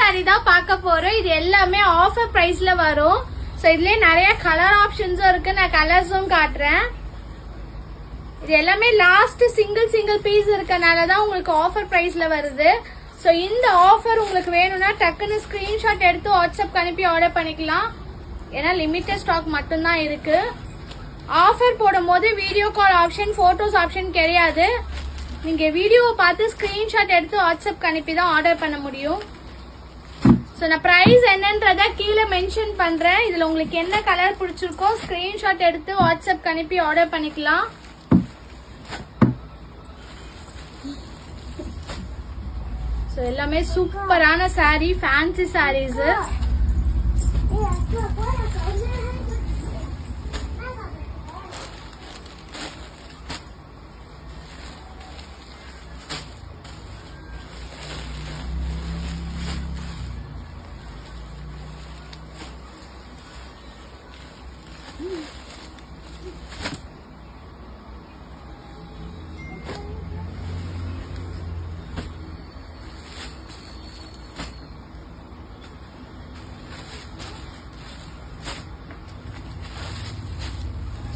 Sorry தான் பார்க்க போறோம். இது எல்லாமே ஆஃபர் பிரைஸ்ல வரும். சோ இதுலயே நிறைய கலர் ஆப்ஷன்ஸும் இருக்கு. நான் கலர்ஸும் காட்டுறேன். இது எல்லாமே லாஸ்ட் சிங்கிள் பீஸ் இருக்கனாலதான் உங்களுக்கு ஆஃபர் பிரைஸ்ல வருது. சோ இந்த ஆஃபர் உங்களுக்கு வேணும்னா டக்குன்னு ஸ்கிரீன்ஷாட் எடுத்து வாட்ஸ்அப் அனுப்பி ஆர்டர் பண்ணிக்கலாம். ஏன்னா லிமிட்டட் ஸ்டாக் மட்டும்தான் இருக்கு. ஆஃபர் போடும் போது video call option, photos option கிடையாது. நீங்க வீடியோவை பார்த்து ஸ்கிரீன்ஷாட் எடுத்து வாட்ஸ்அப் அனுப்பி தான் ஆர்டர் பண்ண முடியும். ஸோ நான் ப்ரைஸ் என்னன்றத கீழே மென்ஷன் பண்றேன். இதுல உங்களுக்கு என்ன கலர் பிடிச்சிருக்கோ ஸ்கிரீன்ஷாட் எடுத்து வாட்ஸ்அப் அனுப்பி ஆர்டர் பண்ணிக்கலாம். ஸோ எல்லாமே சூப்பரான சாரீ, ஃபேன்சி சாரீஸ்.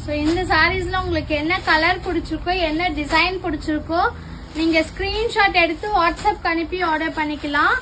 ஸோ இந்த சாரீஸ்ல உங்களுக்கு என்ன கலர் பிடிச்சிருக்கோ, என்ன டிசைன் பிடிச்சிருக்கோ நீங்க ஸ்கிரீன்ஷாட் எடுத்து வாட்ஸ்அப் அனுப்பி ஆர்டர் பண்ணிக்கலாம்.